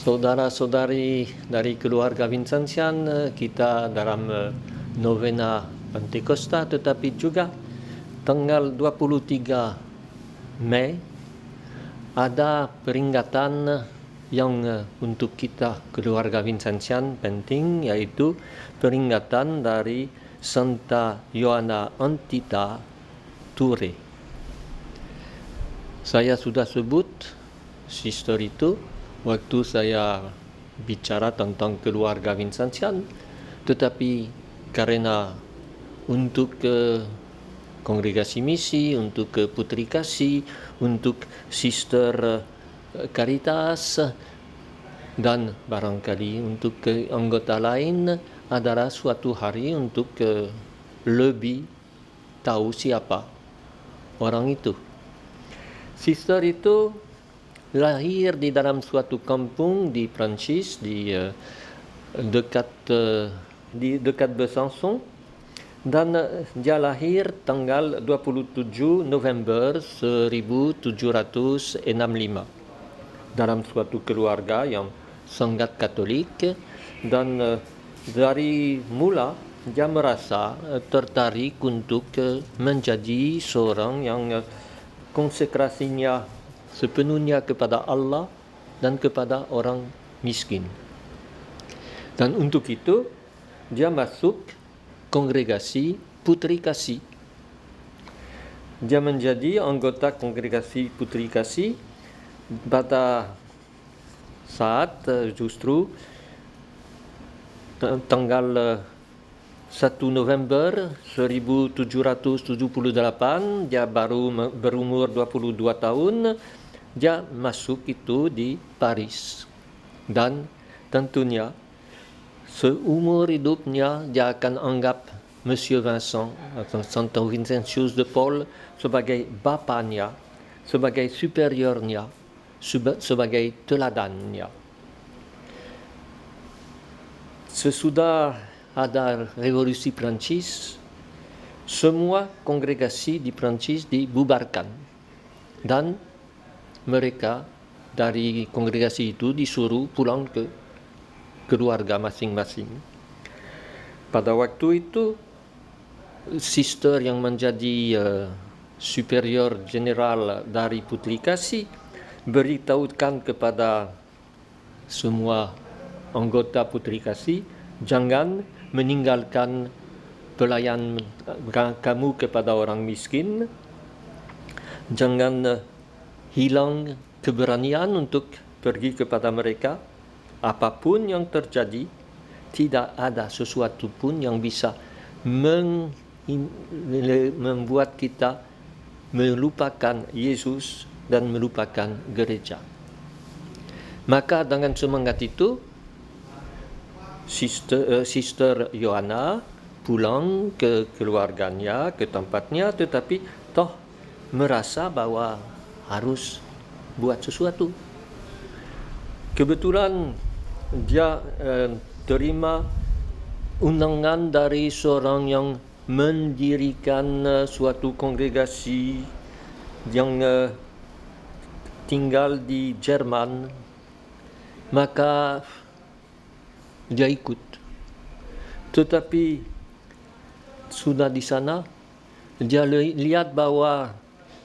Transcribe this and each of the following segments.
Saudara-saudari dari keluarga Vincenzian, kita dalam novena Pentakosta, tetapi juga tanggal 23 Mei ada peringatan yang untuk kita keluarga Vincenzian penting, yaitu peringatan dari Santa Ioana Antita Ture. Saya sudah sebut sister itu waktu saya bicara tentang keluarga Vincenzian, tetapi karena untuk kongregasi misi, untuk putri kasih, untuk sister Caritas, dan barangkali untuk anggota lain adalah suatu hari untuk lebih tahu siapa orang itu. Sister itu lahir di dalam suatu kampung di Prancis, di dekat Besançon, dan dia lahir tanggal 27 November 1765 dalam suatu keluarga yang sangat Katolik, dan dari mula dia merasa tertarik untuk menjadi seorang yang konsekrasinya sepenuhnya kepada Allah dan kepada orang miskin. Dan untuk itu dia masuk kongregasi Putri Kasih. Dia menjadi anggota kongregasi Putri Kasih pada saat justru tanggal 1 November 1778 dia baru berumur 22 tahun. Dia masuk itu di Paris, dan tentunya seumur hidupnya dia akan anggap Monsieur Vincent atau Santo Vincentius de Paul sebagai bapaknya, sebagai superiornya, sebagai teladannya. Sesudah ada revolusi Prancis, semua kongregasi di Prancis dibubarkan, dan mereka dari kongregasi itu disuruh pulang ke keluarga masing-masing. Pada waktu itu, sister yang menjadi superior general dari Putri Kasih beritahukan kepada semua anggota Putri Kasih, jangan meninggalkan pelayan kamu kepada orang miskin, jangan hilang keberanian untuk pergi kepada mereka. Apapun yang terjadi, tidak ada sesuatu pun yang bisa membuat kita melupakan Yesus dan melupakan gereja. Maka dengan semangat itu, Sister Ioana pulang ke keluarganya, ke tempatnya, tetapi toh merasa bahwa harus buat sesuatu. Kebetulan dia terima undangan dari seorang yang mendirikan suatu kongregasi yang tinggal di Jerman. Maka dia ikut. Tetapi sudah di sana dia lihat bahwa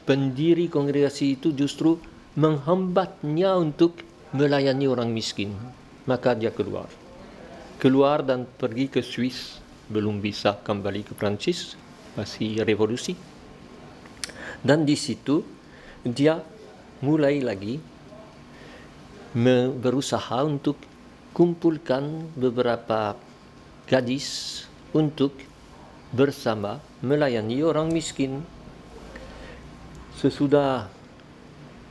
pendiri kongregasi itu justru menghambatnya untuk melayani orang miskin. Maka dia keluar dan pergi ke Swiss. Belum bisa kembali ke Prancis, masih revolusi. Dan di situ dia mulai lagi berusaha untuk kumpulkan beberapa gadis untuk bersama melayani orang miskin. Sesudah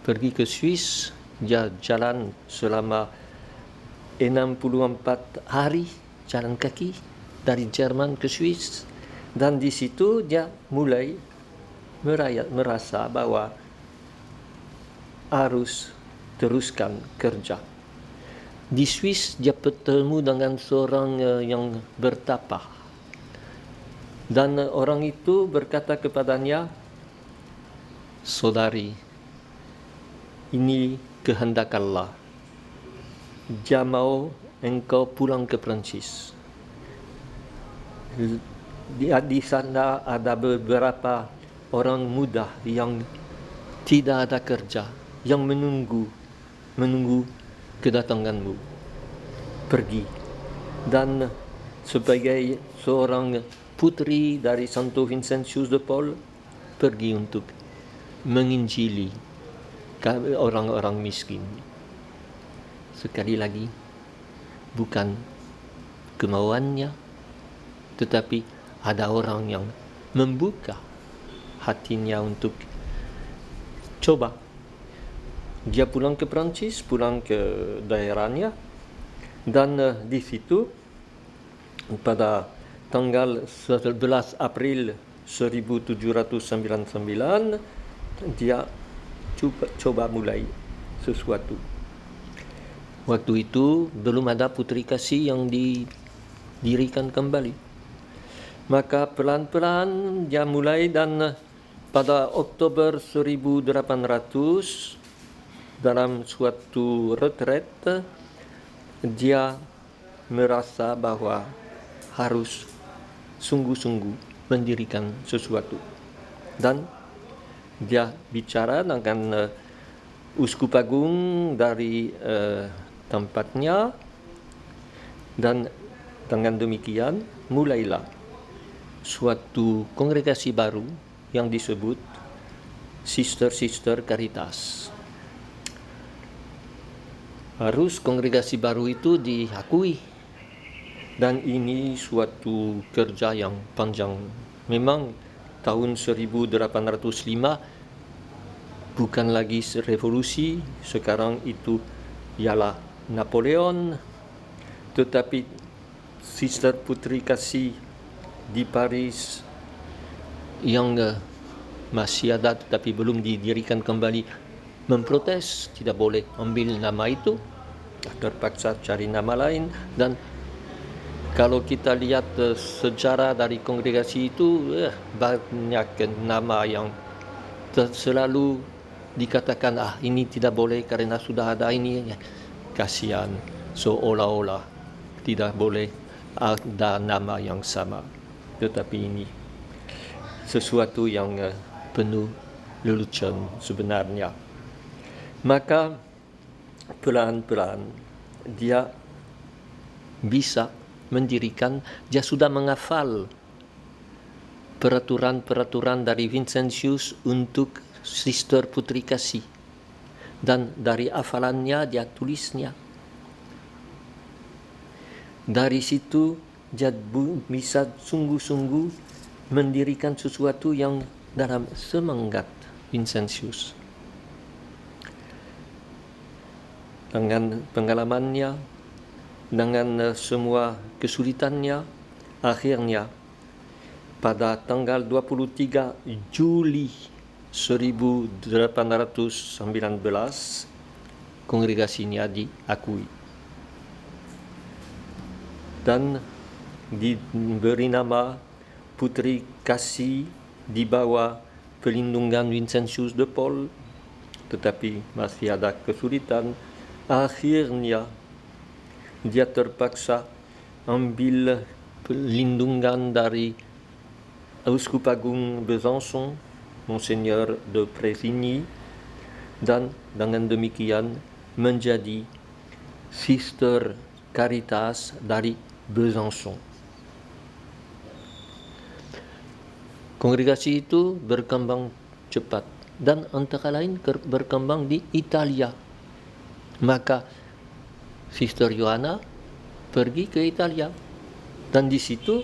pergi ke Swiss, dia jalan selama 64 hari jalan kaki dari Jerman ke Swiss, dan di situ dia mulai merasa bahwa harus teruskan kerja. Di Swiss dia bertemu dengan seorang yang bertapa, dan orang itu berkata kepadanya, "Saudari, ini kehendak Allah. dia mau engkau pulang ke Perancis. Di sana ada beberapa orang muda yang tidak ada kerja, yang menunggu kedatanganmu. Pergi. Dan sebagai seorang putri dari Santo Vincentius de Paul, pergi untuk menginjili orang-orang miskin. Sekali lagi, bukan kemauannya, tetapi ada orang yang membuka hatinya untuk coba. Dia pulang ke Perancis, pulang ke daerahnya, dan di situ pada tanggal 11 April 1799 dia coba mulai sesuatu. Waktu itu belum ada putri kasih yang didirikan kembali. Maka pelan-pelan dia mulai, dan pada Oktober 1800 dalam suatu retret dia merasa bahwa harus sungguh-sungguh mendirikan sesuatu. Dan dia bicara dengan uskup agung dari tempatnya, dan dengan demikian mulailah suatu kongregasi baru yang disebut Sister Caritas. Harus kongregasi baru itu diakui, dan ini suatu kerja yang panjang. Memang tahun 1805 bukan lagi revolusi, sekarang itu ialah Napoleon, tetapi Sister Putri Kasih di Paris yang masih ada tetapi belum didirikan kembali memprotes, tidak boleh ambil nama itu, terpaksa cari nama lain. Dan kalau kita lihat sejarah dari kongregasi itu, banyak nama yang selalu dikatakan ini tidak boleh karena sudah ada ini. Kasihan, seolah-olah tidak boleh ada nama yang sama. Tetapi ini sesuatu yang penuh lelucon sebenarnya. Maka pelan-pelan dia bisa mendirikan, dia sudah menghafal peraturan-peraturan dari Vincentius untuk Sister Putri Kasih, dan dari hafalannya dia tulisnya. Dari situ dia bisa sungguh-sungguh mendirikan sesuatu yang dalam semangat Vincentius. Dengan pengalamannya, dengan semua kesulitannya, akhirnya pada tanggal 23 Juli 1819 kongregasinya diakui dan diberi nama Putri Kasih di bawah pelindungan Vincentius de Paul. Tetapi masih ada kesulitan. Akhirnya dia terpaksa ambil perlindungan dari Uskup Agung Besançon, Monseigneur de Prévigny, dan dengan demikian menjadi Sister Caritas dari Besançon. Kongregasi itu berkembang cepat dan antara lain berkembang di Italia. Maka Sister Joanna pergi ke Italia, dan di situ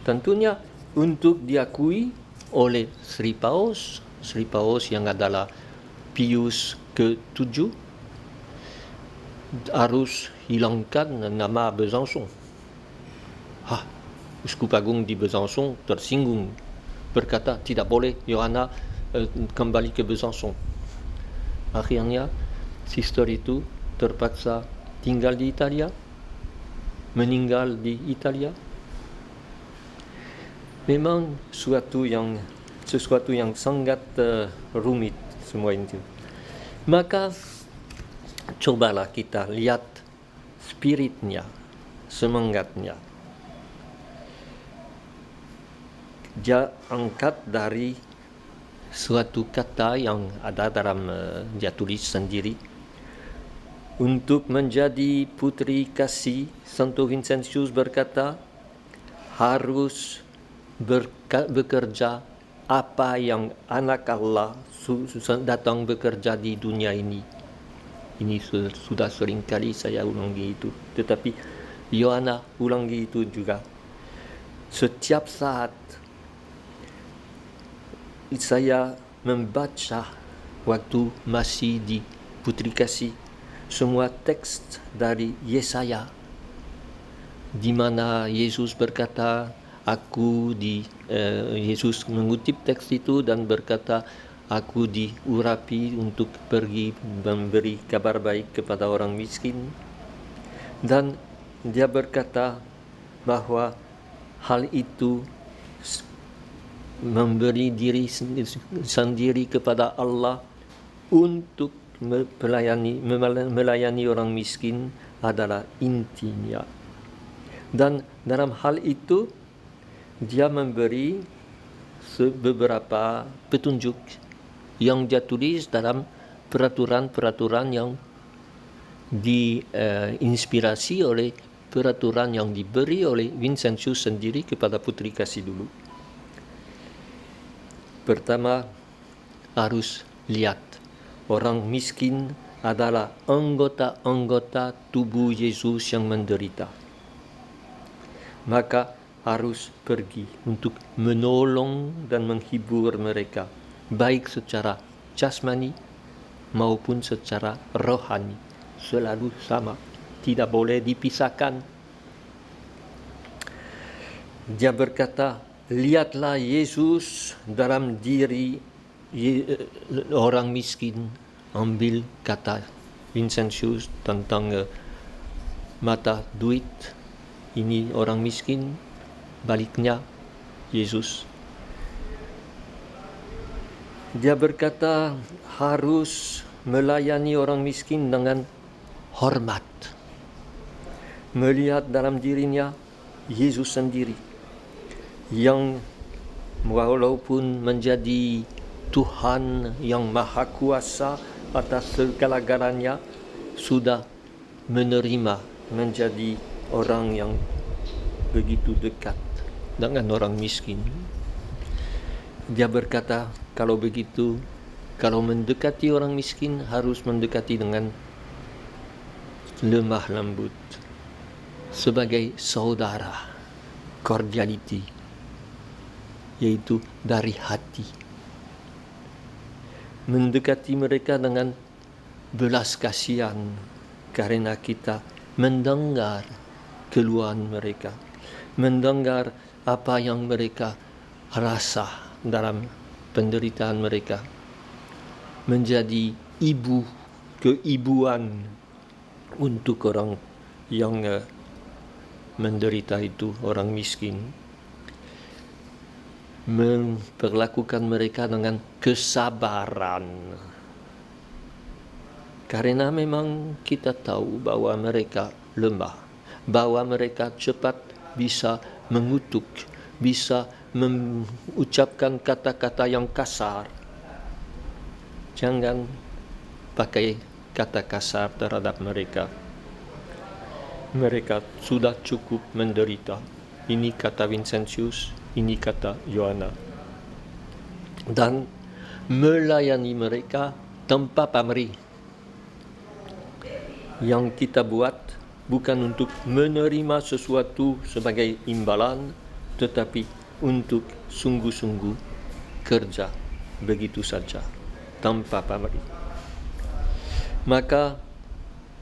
tentunya untuk diakui oleh Sri Paus yang adalah Pius ke-7 harus hilangkan nama Besançon. Uskup Agung di Besançon tersinggung, berkata tidak boleh Joanna kembali ke Besançon. Akhirnya Sister itu terpaksa tinggal di Italia, meninggal di Italia. Memang sesuatu yang sangat rumit semua itu. Maka cobalah kita lihat spiritnya, semangatnya. Dia angkat dari suatu kata yang ada dalam dia tulis sendiri. Untuk menjadi putri kasih, Santo Vincentius berkata, harus bekerja apa yang anak Allah datang bekerja di dunia ini. Ini sudah sering kali saya ulangi itu. Tetapi Yohana ulangi itu juga. Setiap saat saya membaca waktu masih di Putri Kasih semua teks dari Yesaya di mana Yesus berkata, Yesus mengutip teks itu dan berkata, aku diurapi untuk pergi memberi kabar baik kepada orang miskin. Dan dia berkata bahwa hal itu memberi diri sendiri kepada Allah untuk melayani orang miskin adalah intinya. Dan dalam hal itu dia memberi beberapa petunjuk yang dia tulis dalam peraturan-peraturan yang diinspirasi oleh peraturan yang diberi oleh Vincentius sendiri kepada Putri Kasih dulu. Pertama, harus lihat orang miskin adalah anggota-anggota tubuh Yesus yang menderita. Maka harus pergi untuk menolong dan menghibur mereka, baik secara jasmani maupun secara rohani. Selalu sama, tidak boleh dipisahkan. Dia berkata, lihatlah Yesus dalam diri orang miskin. Ambil kata Vincentius tentang mata duit. Ini orang miskin, baliknya Yesus. Dia berkata harus melayani orang miskin dengan hormat. Melihat dalam dirinya Yesus sendiri yang walaupun menjadi Tuhan yang Maha Kuasa atas segala-galanya, sudah menerima menjadi orang yang begitu dekat dengan orang miskin. Dia berkata, kalau begitu, kalau mendekati orang miskin harus mendekati dengan lemah lembut, sebagai saudara, cordiality, yaitu dari hati. Mendekati mereka dengan belas kasihan karena kita mendengar keluhan mereka, mendengar apa yang mereka rasa dalam penderitaan mereka, menjadi keibuan untuk orang yang menderita itu, orang miskin. Memperlakukan mereka dengan kesabaran. Karena memang kita tahu bahwa mereka lemah, bahwa mereka cepat bisa mengutuk, bisa mengucapkan kata-kata yang kasar. Jangan pakai kata kasar terhadap mereka. Mereka sudah cukup menderita. Ini kata Vincentius, ini kata Yohana. Dan melayani mereka tanpa pamrih. Yang kita buat bukan untuk menerima sesuatu sebagai imbalan, tetapi untuk sungguh-sungguh kerja begitu saja, tanpa pamrih. Maka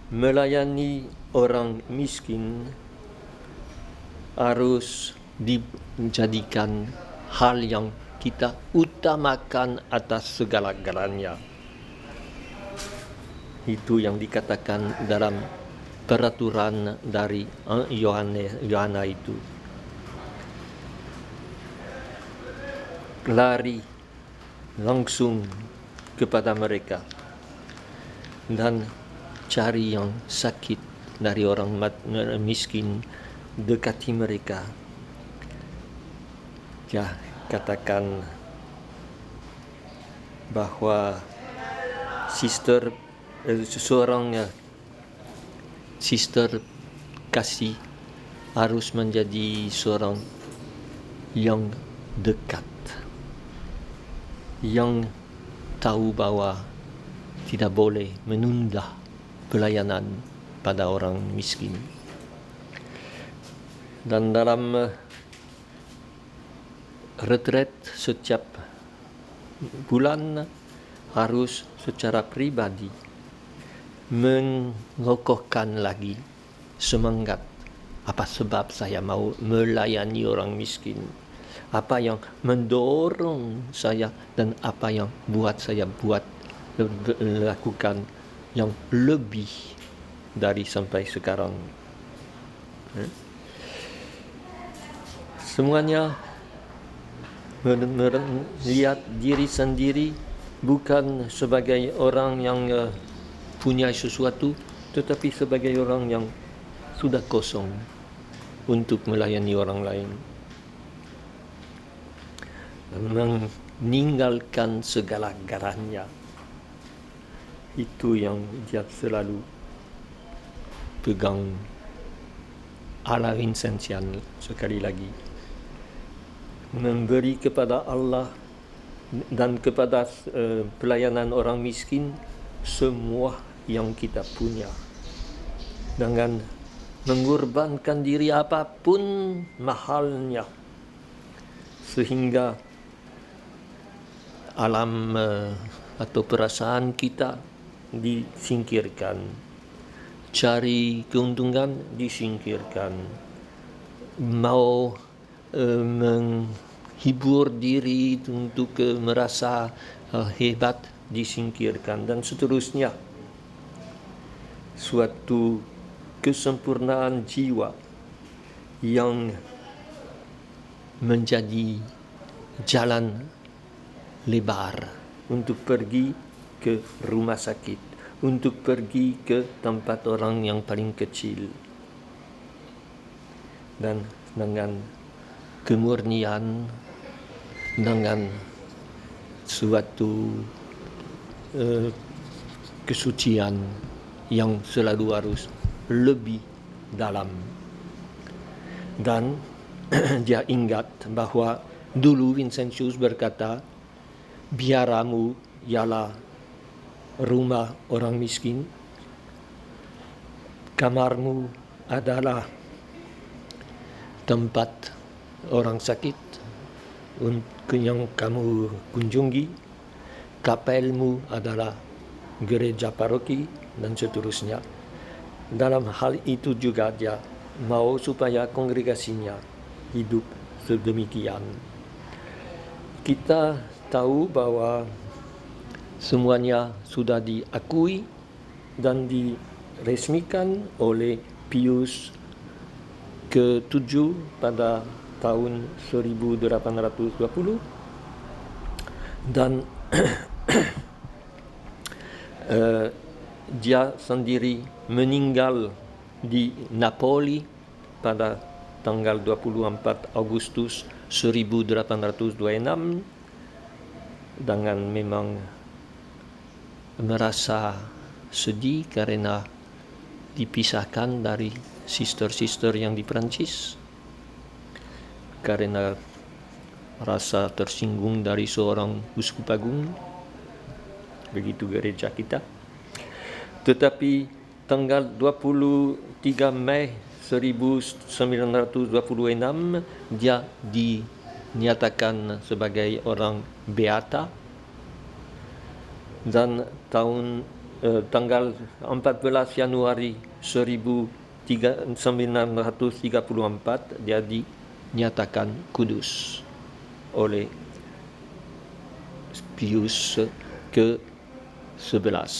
melayani orang miskin harus dijadikan hal yang kita utamakan atas segala-galanya. Itu yang dikatakan dalam peraturan dari Yohana itu. Lari langsung kepada mereka dan cari yang sakit dari orang miskin, dekati mereka. Ya, katakan bahwa seorang sister kasih harus menjadi seorang yang dekat, yang tahu bahwa tidak boleh menunda pelayanan pada orang miskin. Dan dalam retret setiap bulan harus secara pribadi mengokohkan lagi semangat, apa sebab saya mau melayani orang miskin, apa yang mendorong saya dan apa yang buat saya lakukan yang lebih dari sampai sekarang. Semuanya melihat diri sendiri bukan sebagai orang yang punya sesuatu, tetapi sebagai orang yang sudah kosong untuk melayani orang lain. Meninggalkan segala-galanya. Itu yang dia selalu pegang. Ala Vincentian sekali lagi. Memberi kepada Allah dan kepada pelayanan orang miskin semua yang kita punya, dengan mengorbankan diri apapun mahalnya, sehingga alam atau perasaan kita disingkirkan, cari keuntungan disingkirkan, mau menghibur diri untuk merasa hebat disingkirkan, dan seterusnya. Suatu kesempurnaan jiwa yang menjadi jalan lebar untuk pergi ke rumah sakit, untuk pergi ke tempat orang yang paling kecil, dan dengan kemurnian, dengan suatu kesucian yang selalu harus lebih dalam. Dan dia ingat bahwa dulu Vincentius berkata, biaramu ialah rumah orang miskin, kamarmu adalah tempat orang sakit yang kamu kunjungi, kapelmu adalah gereja paroki, dan seterusnya. Dalam hal itu juga dia mau supaya kongregasinya hidup sedemikian. Kita tahu bahwa semuanya sudah diakui dan diresmikan oleh Pius ke-7 pada tahun 1820, dan dia sendiri meninggal di Napoli pada tanggal 24 Agustus 1826 dengan memang merasa sedih karena dipisahkan dari sister-sister yang di Prancis, karena rasa tersinggung dari seorang uskup agung, begitu gereja kita. Tetapi tanggal 23 Mei 1926 dia dinyatakan sebagai orang beata, dan tanggal 14 Januari 1934 dia dinyatakan kudus oleh Pius ke-11.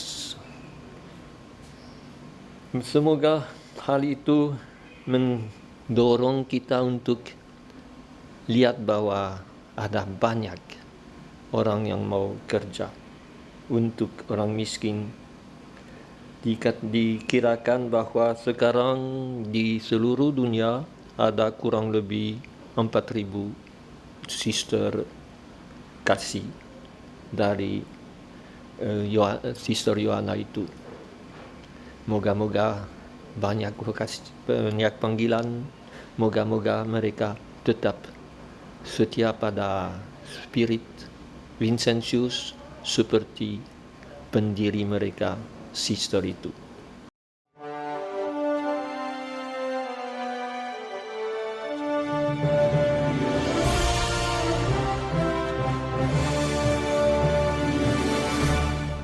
Semoga hal itu mendorong kita untuk lihat bahwa ada banyak orang yang mau kerja untuk orang miskin Dikirakan bahwa sekarang di seluruh dunia ada kurang lebih 4.000 sister kasih dari Sister Yohana itu. Moga-moga banyak panggilan, moga-moga mereka tetap setia pada spirit Vincentius seperti pendiri mereka, sister itu.